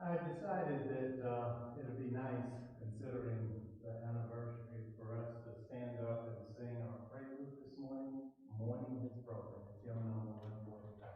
I decided that it would be nice, considering the anniversary, for us to stand up and sing our prelude this morning. Morning has broken. It's hymn number 145.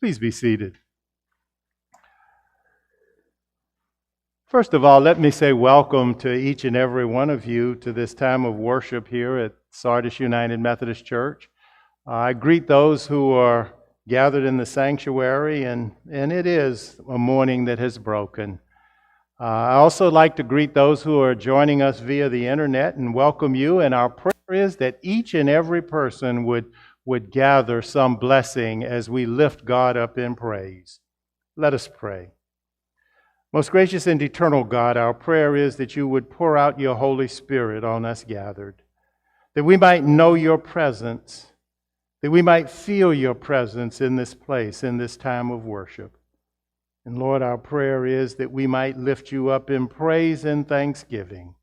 Please be seated. First of all, let me say welcome to each and every one of you to this time of worship here at Sardis United Methodist Church. I greet those who are gathered in the sanctuary, and it is a morning that has broken. I also like to greet those who are joining us via the internet and welcome you, and our prayer is that each and every person would gather some blessing as we lift God up in praise. Let us pray. Most gracious and eternal God, our prayer is that you would pour out your Holy Spirit on us gathered, that we might know your presence, that we might feel your presence in this place, in this time of worship. And Lord, our prayer is that we might lift you up in praise and thanksgiving,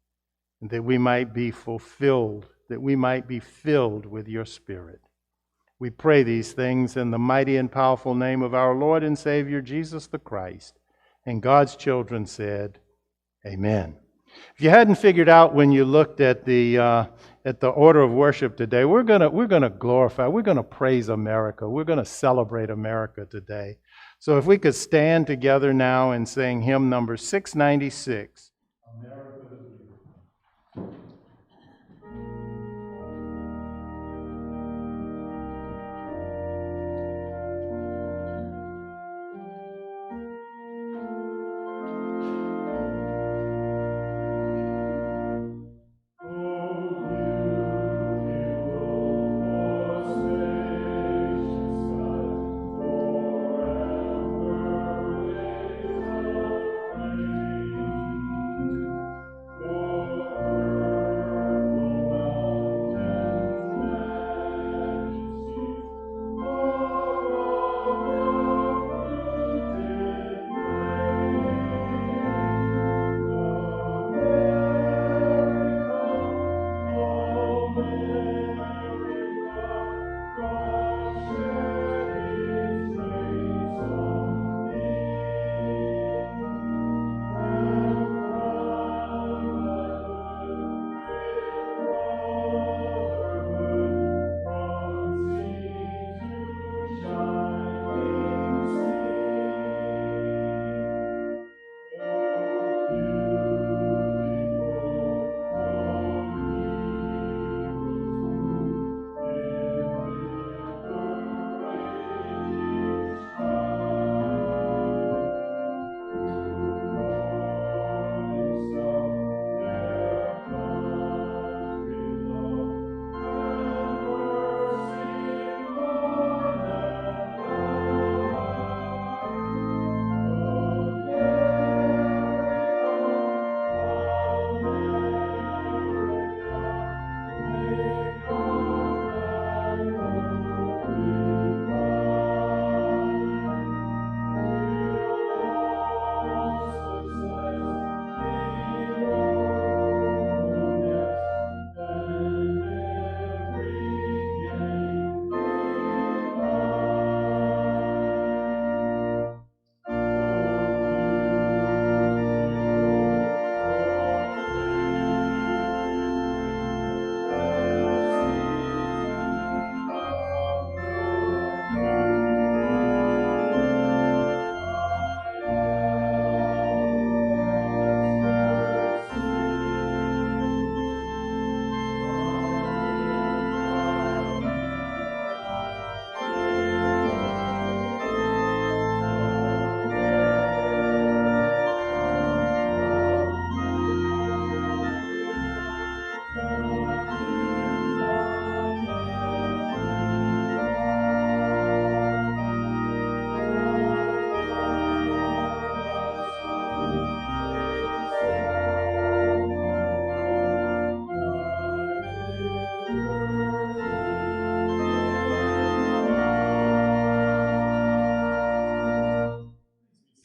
and that we might be fulfilled, that we might be filled with your Spirit. We pray these things in the mighty and powerful name of our Lord and Savior, Jesus the Christ. And God's children said, Amen. If you hadn't figured out when you looked at the order of worship today, we're gonna glorify, we're gonna praise America, we're gonna celebrate America today. So if we could stand together now and sing hymn number 696, America the Beautiful.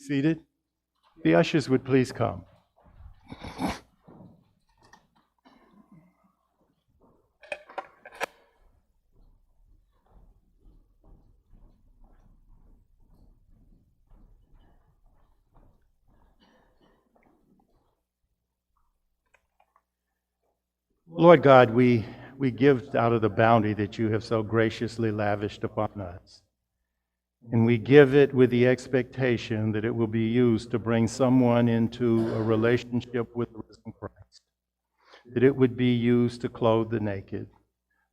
Seated. The ushers would please come. Lord God, we give out of the bounty that you have so graciously lavished upon us. And we give it with the expectation that it will be used to bring someone into a relationship with the risen Christ. That it would be used to clothe the naked,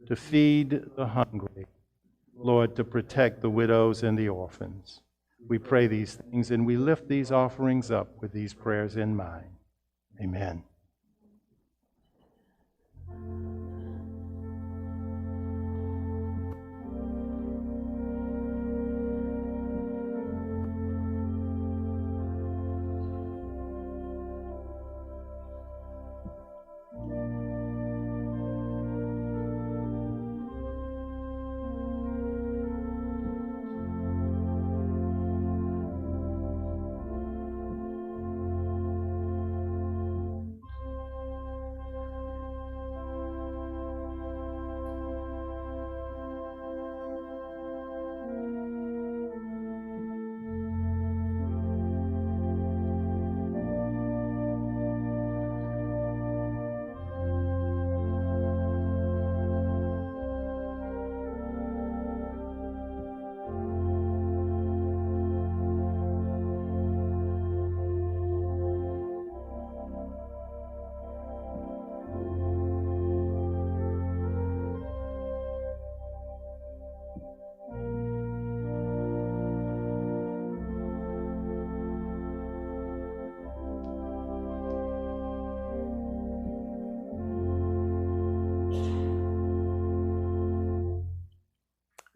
to feed the hungry, Lord, to protect the widows and the orphans. We pray these things and we lift these offerings up with these prayers in mind. Amen.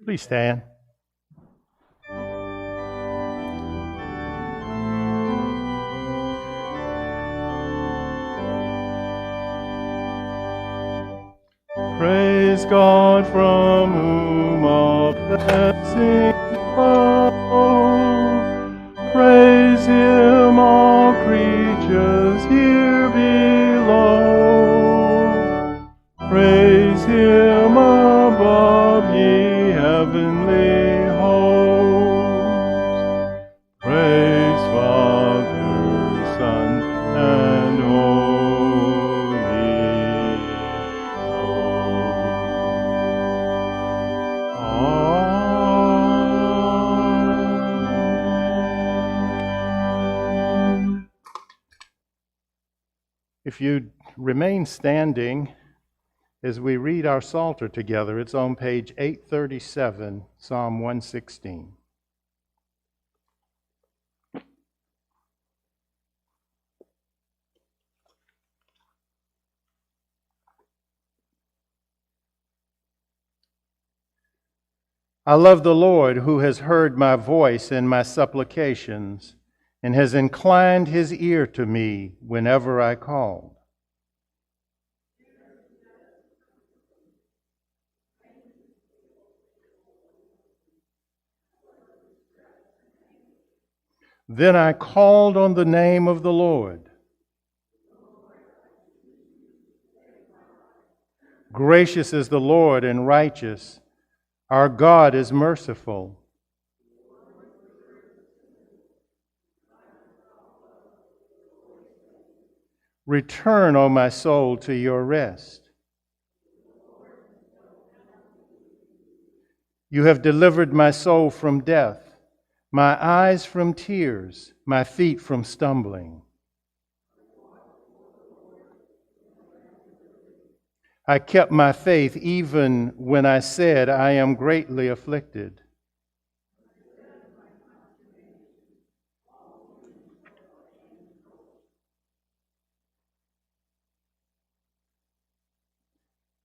Please stand. Praise God from whom all blessings flow. Praise Him, all creatures here below. Praise Him above, ye heavenly hosts. Praise Father, Son, and Holy Ghost. Amen. If you remain standing as we read our Psalter together, it's on page 837, Psalm 116. I love the Lord, who has heard my voice and my supplications, and has inclined His ear to me whenever I called. Then I called on the name of the Lord. Gracious is the Lord and righteous. Our God is merciful. Return, O my soul, to your rest. You have delivered my soul from death, my eyes from tears, my feet from stumbling. I kept my faith even when I said, I am greatly afflicted.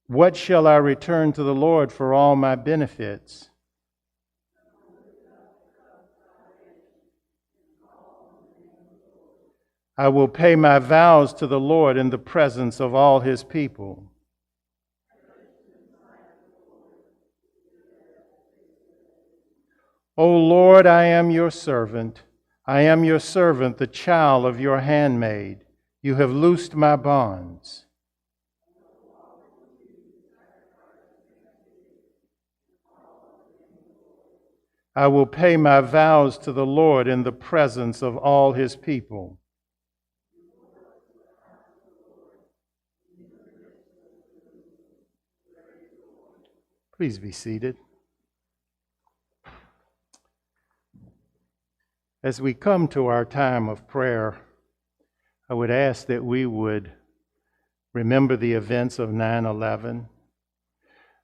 What shall I return to the Lord for all my benefits? I will pay my vows to the Lord in the presence of all His people. O Lord, I am your servant. I am your servant, the child of your handmaid. You have loosed my bonds. I will pay my vows to the Lord in the presence of all his people. Please be seated. As we come to our time of prayer, I would ask that we would remember the events of 9/11,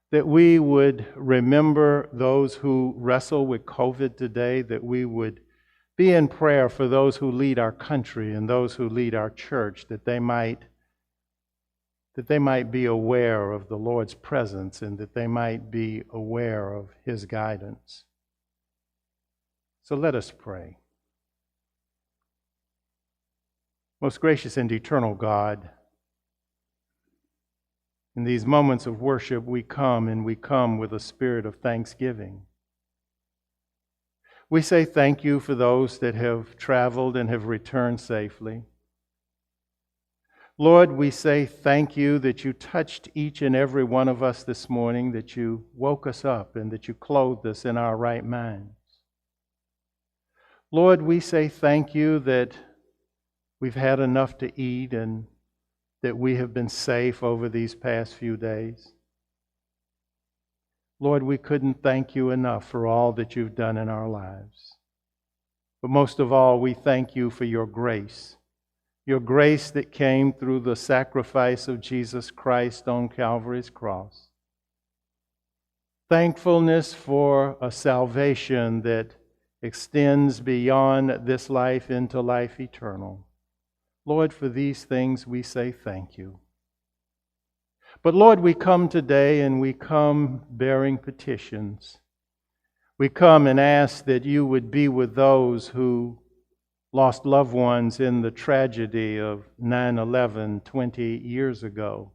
that we would remember those who wrestle with COVID today, that we would be in prayer for those who lead our country and those who lead our church, that they might be aware of the Lord's presence and that they might be aware of his guidance. So let us pray. Most gracious and eternal God, in these moments of worship, we come with a spirit of thanksgiving. We say thank you for those that have traveled and have returned safely. Lord, we say thank you that you touched each and every one of us this morning, that you woke us up and that you clothed us in our right minds. Lord, we say thank you that we've had enough to eat and that we have been safe over these past few days. Lord, we couldn't thank you enough for all that you've done in our lives. But most of all, we thank you for your grace that came through the sacrifice of Jesus Christ on Calvary's cross. Thankfulness for a salvation that extends beyond this life into life eternal. Lord, for these things we say thank you. But Lord, we come today and we come bearing petitions. We come and ask that you would be with those who lost loved ones in the tragedy of 9/11 20 years ago.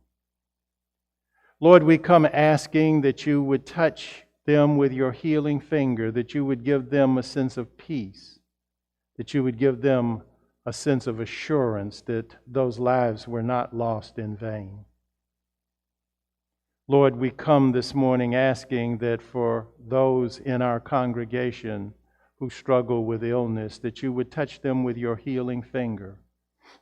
Lord, we come asking that you would touch them with your healing finger, that you would give them a sense of peace, that you would give them a sense of assurance that those lives were not lost in vain. Lord, we come this morning asking that for those in our congregation who struggle with illness, that you would touch them with your healing finger,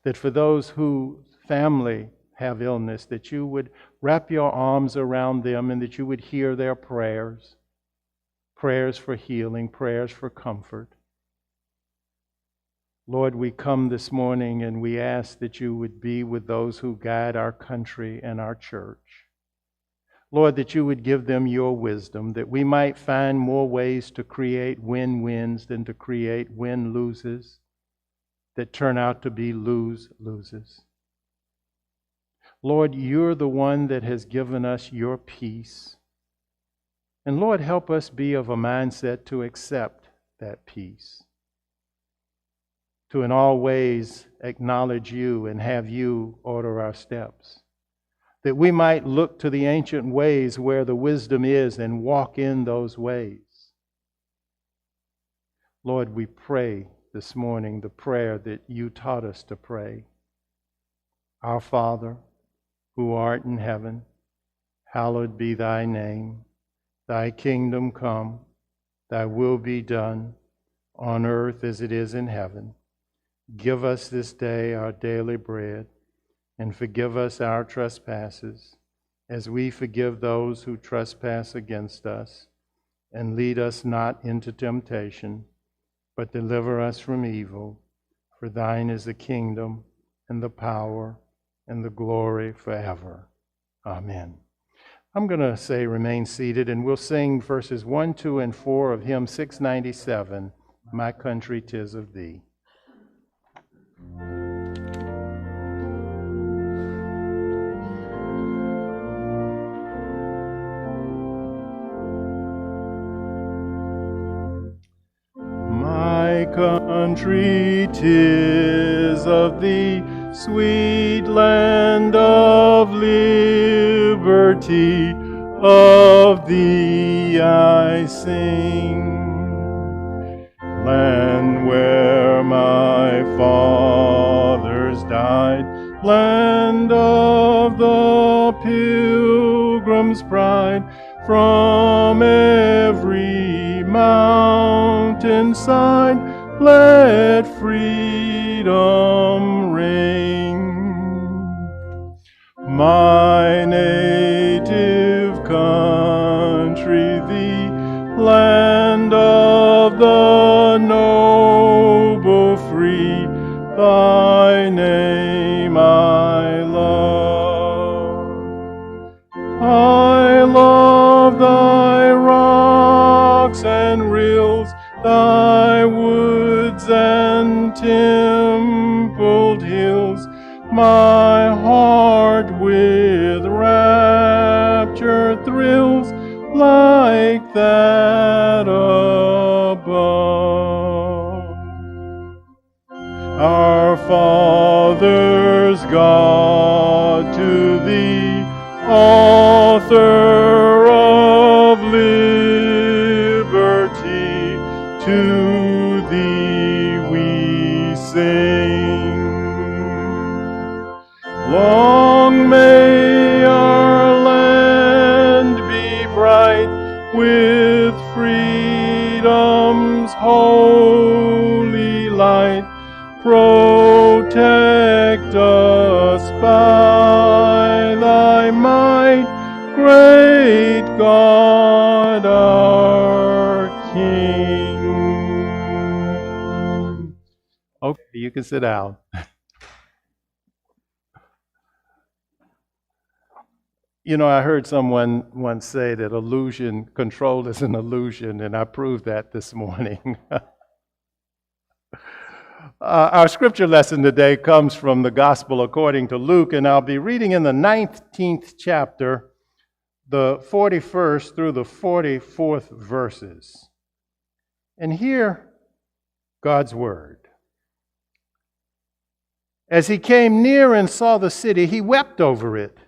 that for those whose family have illness, that you would wrap your arms around them and that you would hear their prayers for healing, prayers for comfort. Lord, we come this morning and we ask that you would be with those who guide our country and our church. Lord, that you would give them your wisdom, that we might find more ways to create win-wins than to create win-loses that turn out to be lose-loses. Lord, you're the one that has given us your peace. And Lord, help us be of a mindset to accept that peace, to in all ways acknowledge you and have you order our steps, that we might look to the ancient ways where the wisdom is and walk in those ways. Lord, we pray this morning the prayer that you taught us to pray. Our Father, who art in heaven, hallowed be thy name. Thy kingdom come, thy will be done, on earth as it is in heaven. Give us this day our daily bread, and forgive us our trespasses, as we forgive those who trespass against us. And lead us not into temptation, but deliver us from evil. For thine is the kingdom, and the power, and the glory forever. Amen. I'm going to say remain seated, and we'll sing verses 1, 2, and 4 of hymn 697, My Country 'Tis of Thee. My country 'tis of thee, sweet land of liberty, of thee I sing. land where my fathers died, land of the Pilgrim's pride, from every mountainside, let freedom ring. My native country, the land of the noble free, thy name I love. I love thy rocks and rills, thy woods and templed hills, my heart with rapture thrills like that above. Our fathers' God, to thee, author of liberty, to thee we sing. Long may our land be bright with freedom's holy light. Protect us by thy might, great God our King. Okay, you can sit down. You know, I heard someone once say that control is an illusion, and I proved that this morning. Our scripture lesson today comes from the Gospel according to Luke, and I'll be reading in the 19th chapter, the 41st through the 44th verses. And hear God's word. As he came near and saw the city, he wept over it,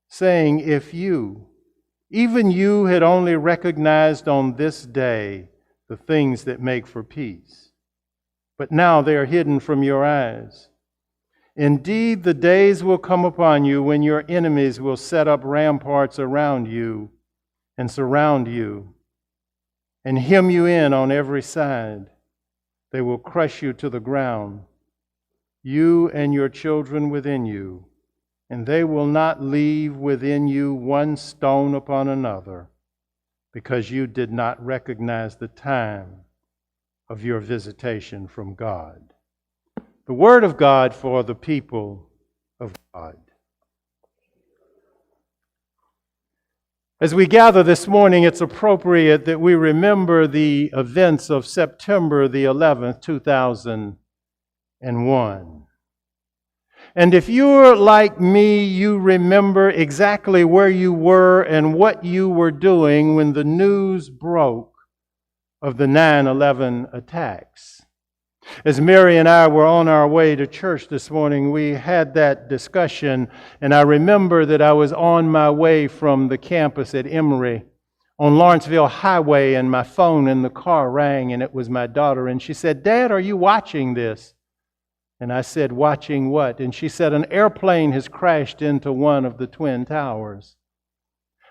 saying, if you, even you, had only recognized on this day the things that make for peace. But now they are hidden from your eyes. Indeed, the days will come upon you when your enemies will set up ramparts around you and surround you and hem you in on every side. They will crush you to the ground, you and your children within you, and they will not leave within you one stone upon another, because you did not recognize the time of your visitation from God. The word of God for the people of God. As we gather this morning, it's appropriate that we remember the events of September the 11th, 2001. And if you're like me, you remember exactly where you were and what you were doing when the news broke of the 9/11 attacks. As Mary and I were on our way to church this morning, we had that discussion, and I remember that I was on my way from the campus at Emory on Lawrenceville Highway, and my phone in the car rang, and it was my daughter, and she said, "Dad, are you watching this?" And I said, "Watching what?" And she said, "An airplane has crashed into one of the Twin Towers."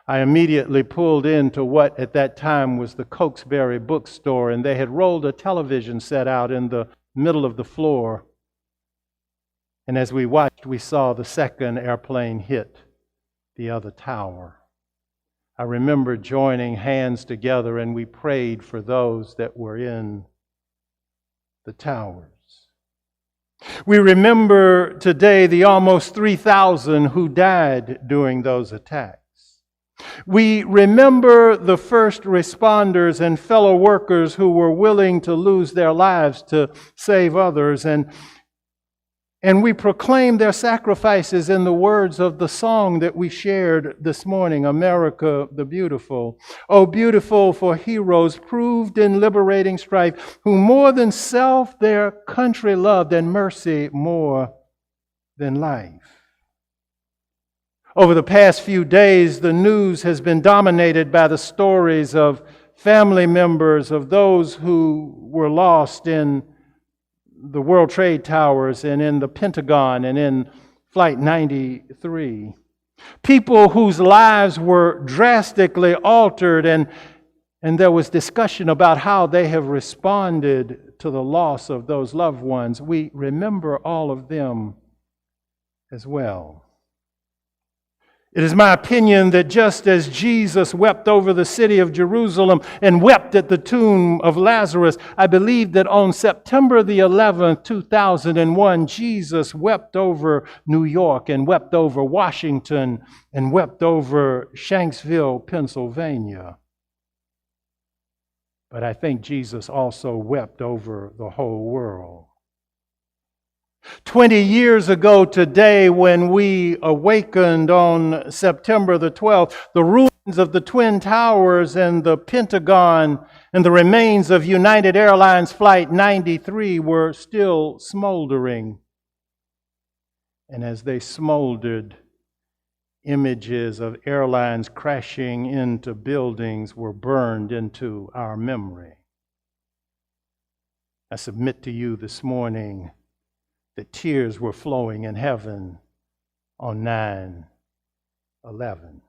I immediately pulled into what at that time was the Cokesbury bookstore, and they had rolled a television set out in the middle of the floor. And as we watched, we saw the second airplane hit the other tower. I remember joining hands together, and we prayed for those that were in the towers. We remember today the almost 3,000 who died during those attacks. We remember the first responders and fellow workers who were willing to lose their lives to save others. And we proclaim their sacrifices in the words of the song that we shared this morning, America the Beautiful. Oh, beautiful for heroes proved in liberating strife, who more than self their country loved, and mercy more than life. Over the past few days, the news has been dominated by the stories of family members of those who were lost in the World Trade Towers and in the Pentagon and in Flight 93. People whose lives were drastically altered, and there was discussion about how they have responded to the loss of those loved ones. We remember all of them as well. It is my opinion that just as Jesus wept over the city of Jerusalem and wept at the tomb of Lazarus, I believe that on September the 11th, 2001, Jesus wept over New York and wept over Washington and wept over Shanksville, Pennsylvania. But I think Jesus also wept over the whole world. 20 years ago today, when we awakened on September the 12th, the ruins of the Twin Towers and the Pentagon and the remains of United Airlines Flight 93 were still smoldering. And as they smoldered, images of airlines crashing into buildings were burned into our memory. I submit to you this morning that tears were flowing in heaven on 9/11.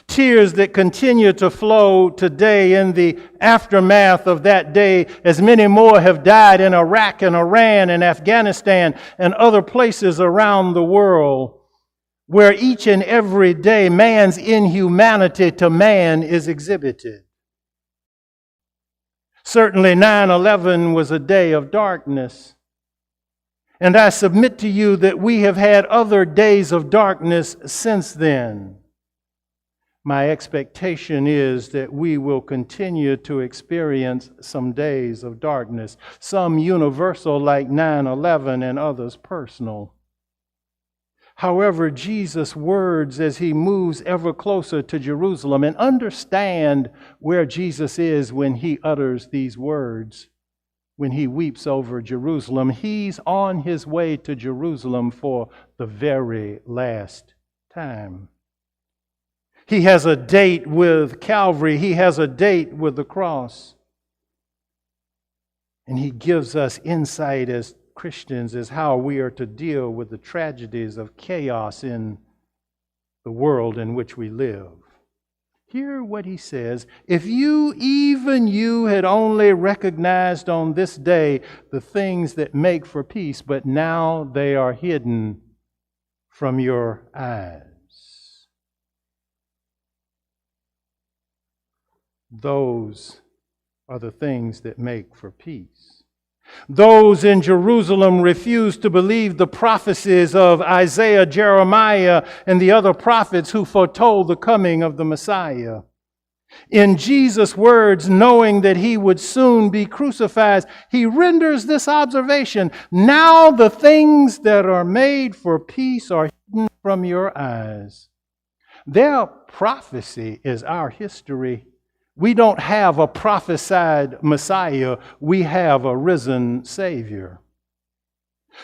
Tears that continue to flow today in the aftermath of that day, as many more have died in Iraq and Iran and Afghanistan and other places around the world, where each and every day man's inhumanity to man is exhibited. Certainly 9/11 was a day of darkness. And I submit to you that we have had other days of darkness since then. My expectation is that we will continue to experience some days of darkness, some universal like 9/11 and others personal. However, Jesus' words as he moves ever closer to Jerusalem, and understand where Jesus is when he utters these words. When he weeps over Jerusalem, he's on his way to Jerusalem for the very last time. He has a date with Calvary. He has a date with the cross. And he gives us insight as Christians as how we are to deal with the tragedies of chaos in the world in which we live. Hear what he says. If you, even you, had only recognized on this day the things that make for peace, but now they are hidden from your eyes. Those are the things that make for peace. Those in Jerusalem refused to believe the prophecies of Isaiah, Jeremiah, and the other prophets who foretold the coming of the Messiah. In Jesus' words, knowing that he would soon be crucified, he renders this observation: now the things that are made for peace are hidden from your eyes. Their prophecy is our history. We don't have a prophesied Messiah. We have a risen Savior.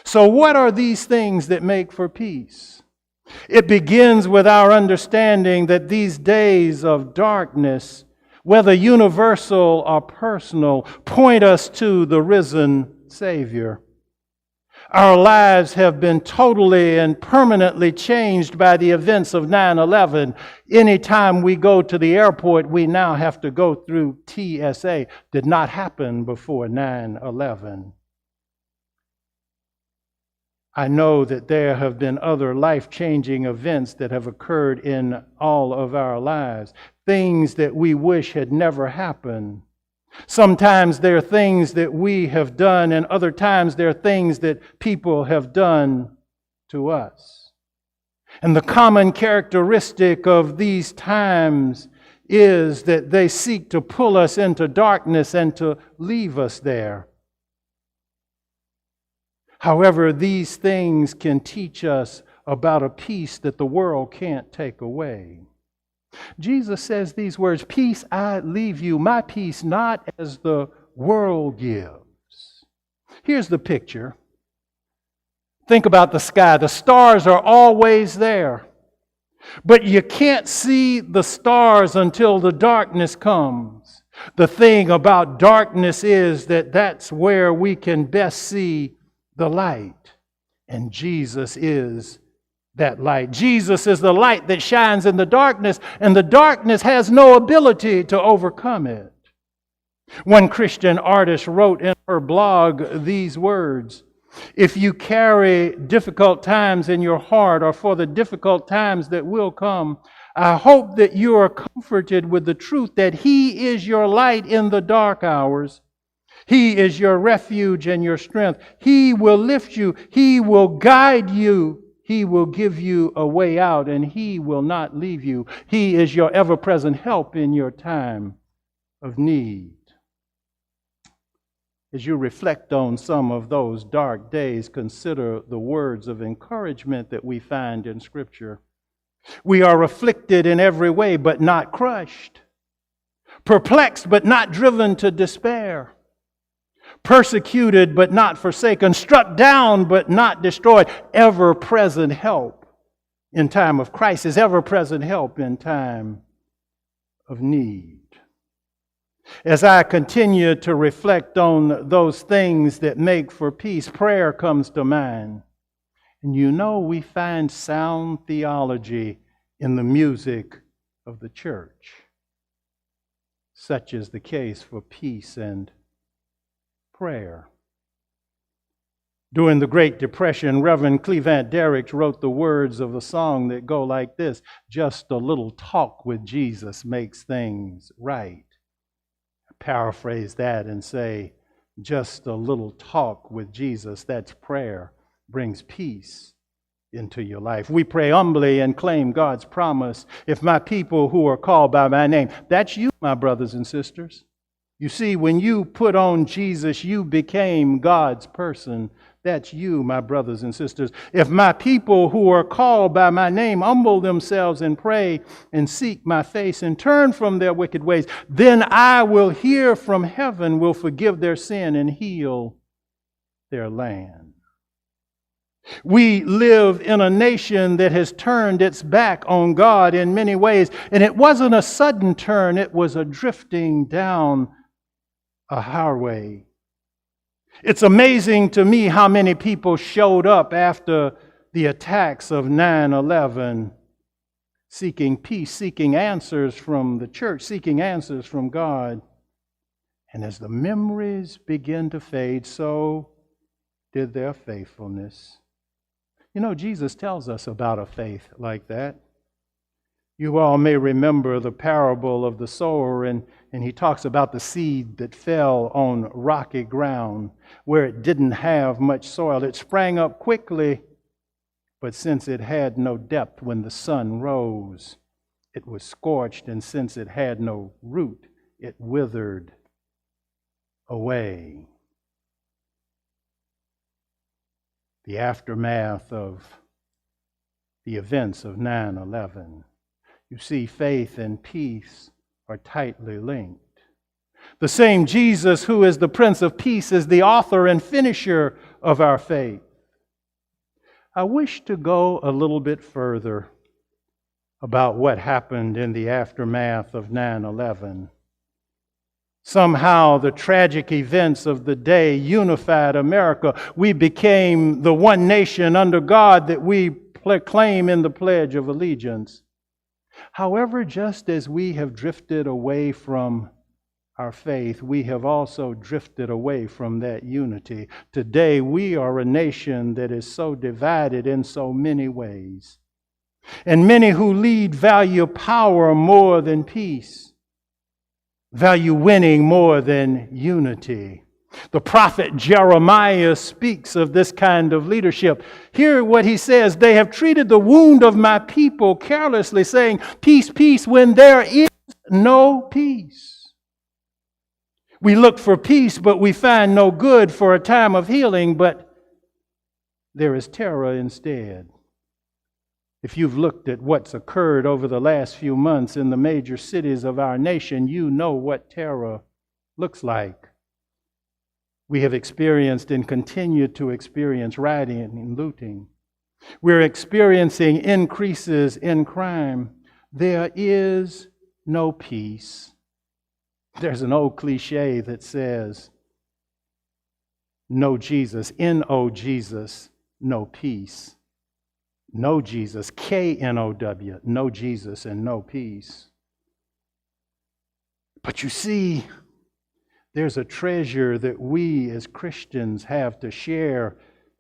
So what are these things that make for peace? It begins with our understanding that these days of darkness, whether universal or personal, point us to the risen Savior. Our lives have been totally and permanently changed by the events of 9/11. Anytime we go to the airport, we now have to go through TSA. Did not happen before 9/11. I know that there have been other life-changing events that have occurred in all of our lives, things that we wish had never happened. Sometimes there are things that we have done, and other times there are things that people have done to us. And the common characteristic of these times is that they seek to pull us into darkness and to leave us there. However, these things can teach us about a peace that the world can't take away. Jesus says these words, "Peace I leave you, my peace not as the world gives." Here's the picture. Think about the sky. The stars are always there. But you can't see the stars until the darkness comes. The thing about darkness is that that's where we can best see the light. And Jesus is that light. Jesus is the light that shines in the darkness, and the darkness has no ability to overcome it. One Christian artist wrote in her blog these words: "If you carry difficult times in your heart, or for the difficult times that will come, I hope that you are comforted with the truth that He is your light in the dark hours. He is your refuge and your strength. He will lift you. He will guide you. He will give you a way out, and He will not leave you. He is your ever-present help in your time of need." As you reflect on some of those dark days, consider the words of encouragement that we find in Scripture. We are afflicted in every way, but not crushed. Perplexed, but not driven to despair. Persecuted, but not forsaken. Struck down, but not destroyed. Ever-present help in time of crisis. Ever-present help in time of need. As I continue to reflect on those things that make for peace, prayer comes to mind. And you know, we find sound theology in the music of the church. Such is the case for peace and prayer. During the Great Depression, Reverend Cleveland Derricks wrote the words of a song that go like this: "Just a little talk with Jesus makes things right." I paraphrase that and say, just a little talk with Jesus, that's prayer, brings peace into your life. We pray humbly and claim God's promise. "If my people who are called by my name," that's you, my brothers and sisters. You see, when you put on Jesus, you became God's person. That's you, my brothers and sisters. "If my people who are called by my name humble themselves and pray and seek my face and turn from their wicked ways, then I will hear from heaven, will forgive their sin and heal their land." We live in a nation that has turned its back on God in many ways. And it wasn't a sudden turn, it was a drifting down a highway. It's amazing to me how many people showed up after the attacks of 9/11, seeking peace, seeking answers from the church, seeking answers from God. And as the memories begin to fade, so did their faithfulness. You know, Jesus tells us about a faith like that. You all may remember the parable of the sower, and he talks about the seed that fell on rocky ground where it didn't have much soil. It sprang up quickly, but since it had no depth, when the sun rose, it was scorched, and since it had no root, it withered away. The aftermath of the events of 9/11. You see, faith and peace are tightly linked. The same Jesus who is the Prince of Peace is the author and finisher of our faith. I wish to go a little bit further about what happened in the aftermath of 9/11. Somehow the tragic events of the day unified America. We became the one nation under God that we proclaim in the Pledge of Allegiance. However, just as we have drifted away from our faith, we have also drifted away from that unity. Today, we are a nation that is so divided in so many ways. And many who lead value power more than peace, value winning more than unity. The prophet Jeremiah speaks of this kind of leadership. Hear what he says: "They have treated the wound of my people carelessly, saying, 'Peace, peace,' when there is no peace. We look for peace, but we find no good, for a time of healing, but there is terror instead." If you've looked at what's occurred over the last few months in the major cities of our nation, you know what terror looks like. We have experienced and continue to experience rioting and looting. We're experiencing increases in crime. There is no peace. There's an old cliche that says, no Jesus, N-O Jesus, no peace. No Jesus, K-N-O-W, no Jesus and no peace. But you see, there's a treasure that we as Christians have to share,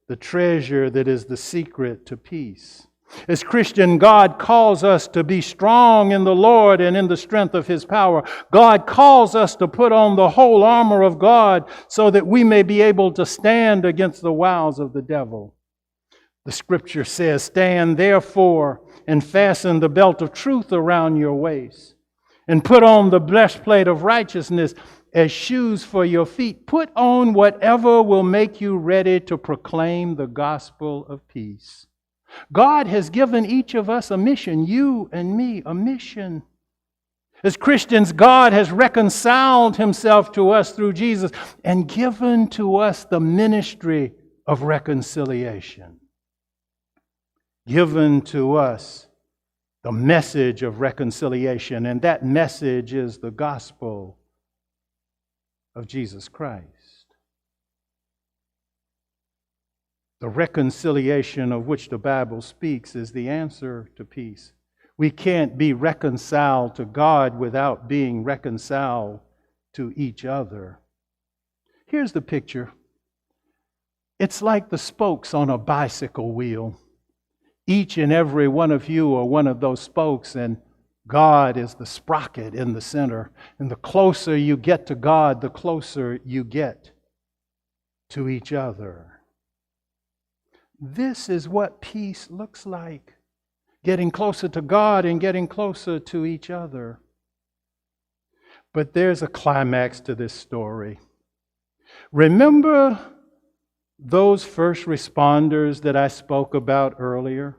the treasure that is the secret to peace. As Christian, God calls us to be strong in the Lord and in the strength of His power. God calls us to put on the whole armor of God so that we may be able to stand against the wiles of the devil. The Scripture says, "Stand therefore and fasten the belt of truth around your waist, and put on the breastplate of righteousness as shoes for your feet. Put on whatever will make you ready to proclaim the gospel of peace." God has given each of us a mission, you and me, a mission. As Christians, God has reconciled Himself to us through Jesus and given to us the ministry of reconciliation. Given to us the message of reconciliation, and that message is the gospel of Jesus Christ. The reconciliation of which the Bible speaks is the answer to peace. We can't be reconciled to God without being reconciled to each other. Here's the picture. It's like the spokes on a bicycle wheel. Each and every one of you are one of those spokes, and God is the sprocket in the center. And the closer you get to God, the closer you get to each other. This is what peace looks like. Getting closer to God and getting closer to each other. But there's a climax to this story. Remember those first responders that I spoke about earlier?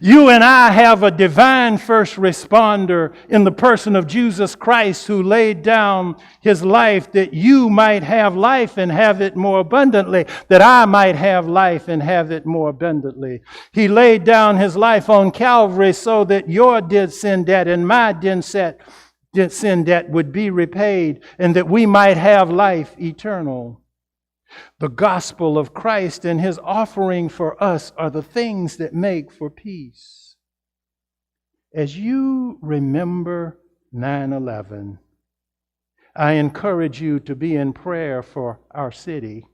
You and I have a divine first responder in the person of Jesus Christ, who laid down His life that you might have life and have it more abundantly, that I might have life and have it more abundantly. He laid down His life on Calvary so that your sin debt and my sin debt would be repaid, and that we might have life eternal. The gospel of Christ and His offering for us are the things that make for peace. As you remember 9/11, I encourage you to be in prayer for our city.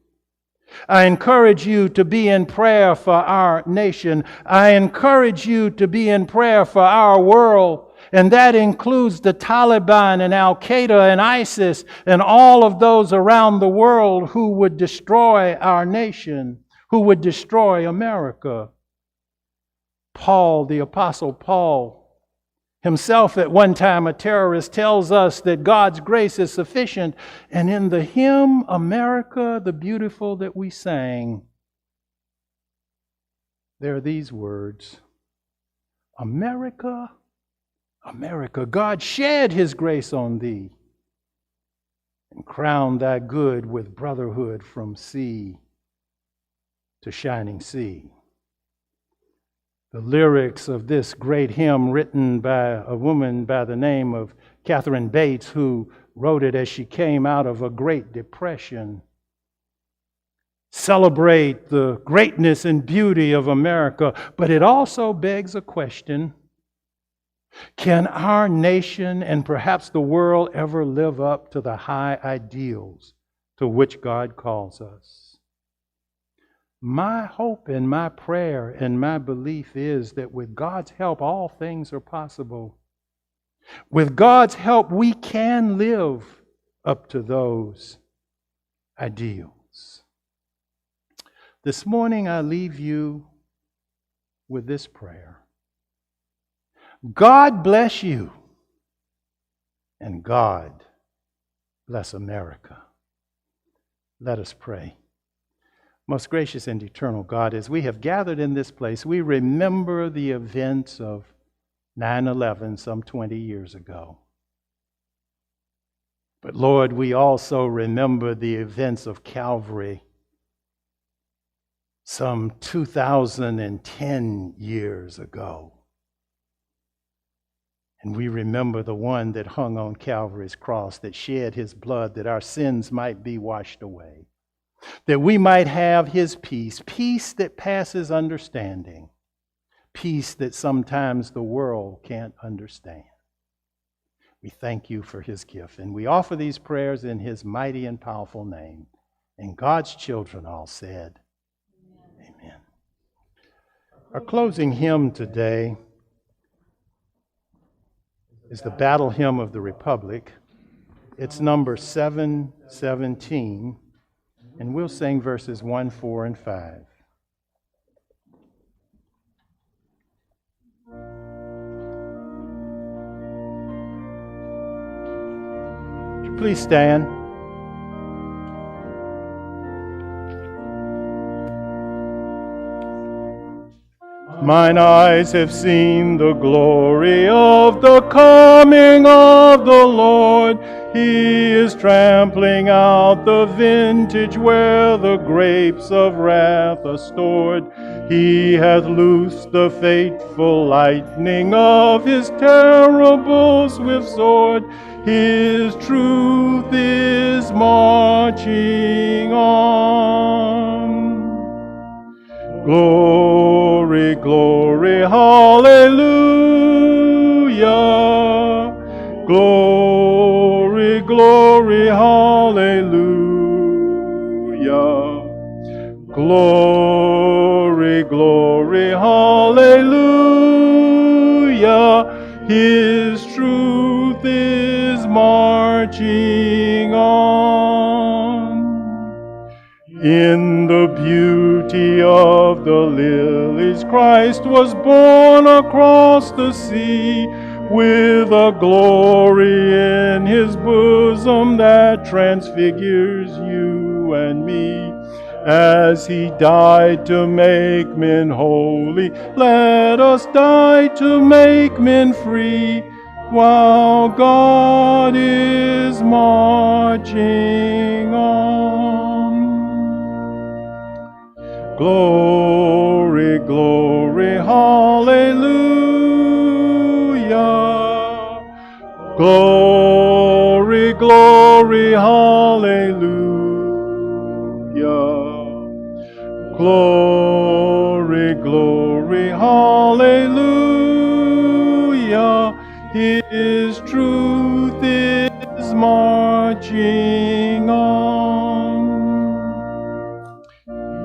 I encourage you to be in prayer for our nation. I encourage you to be in prayer for our world. And that includes the Taliban and Al-Qaeda and ISIS and all of those around the world who would destroy our nation, who would destroy America. Paul, the Apostle Paul, himself at one time a terrorist, tells us that God's grace is sufficient. And in the hymn, America the Beautiful, that we sang, there are these words: America, America, God shed His grace on thee and crowned thy good with brotherhood from sea to shining sea. The lyrics of this great hymn, written by a woman by the name of Catherine Bates, who wrote it as she came out of a Great Depression, celebrate the greatness and beauty of America, but it also begs a question. Can our nation and perhaps the world ever live up to the high ideals to which God calls us? My hope and my prayer and my belief is that with God's help, all things are possible. With God's help, we can live up to those ideals. This morning, I leave you with this prayer. God bless you, and God bless America. Let us pray. Most gracious and eternal God, as we have gathered in this place, we remember the events of 9/11 some 20 years ago. But Lord, we also remember the events of Calvary some 2010 years ago. And we remember the one that hung on Calvary's cross, that shed his blood that our sins might be washed away, that we might have his peace, peace that passes understanding, peace that sometimes the world can't understand. We thank you for his gift, and we offer these prayers in his mighty and powerful name. And God's children all said, Amen. Our closing hymn today is the Battle Hymn of the Republic. It's number 717, and we'll sing verses 1, 4, and 5. Would you please stand? Mine eyes have seen the glory of the coming of the Lord. He is trampling out the vintage where the grapes of wrath are stored. He hath loosed the fateful lightning of his terrible swift sword. His truth is marching on. Glory, glory, hallelujah. Glory, glory, hallelujah. Glory, glory, hallelujah. His truth is marching on. In the beauty of the lilies, Christ was born across the sea, with a glory in his bosom that transfigures you and me. As he died to make men holy, let us die to make men free, while God is marching on. Glory, glory, hallelujah. Glory, glory, hallelujah. Glory, glory, hallelujah. His truth is marching on.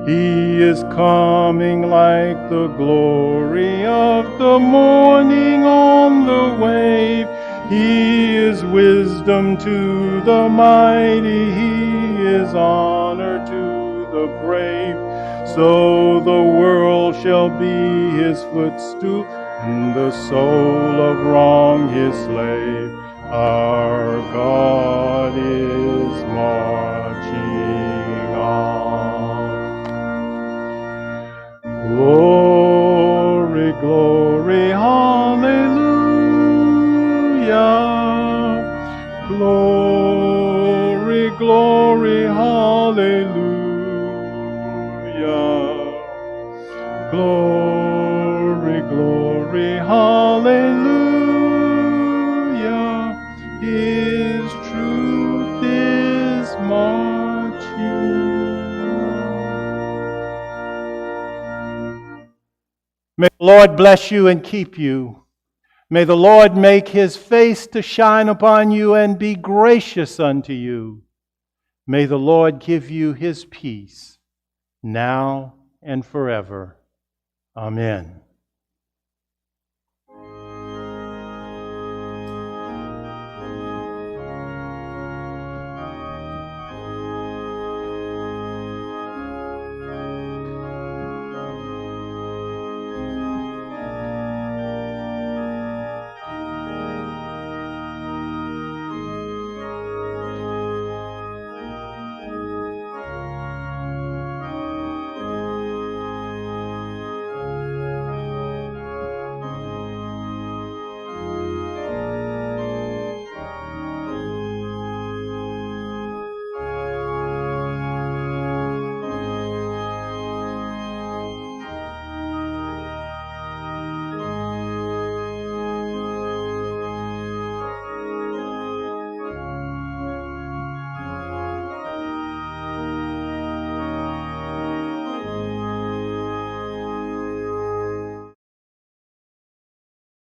He is coming like the glory of the morning on the wave. He is wisdom to the mighty. He is honor to the brave. So the world shall be his footstool, and the soul of wrong his slave. Our God is marching on. Glory, glory, hallelujah. Glory, glory, hallelujah. Glory, glory, hallelujah. His truth is marching. May the Lord bless you and keep you. May the Lord make his face to shine upon you and be gracious unto you. May the Lord give you his peace, now and forever. Amen.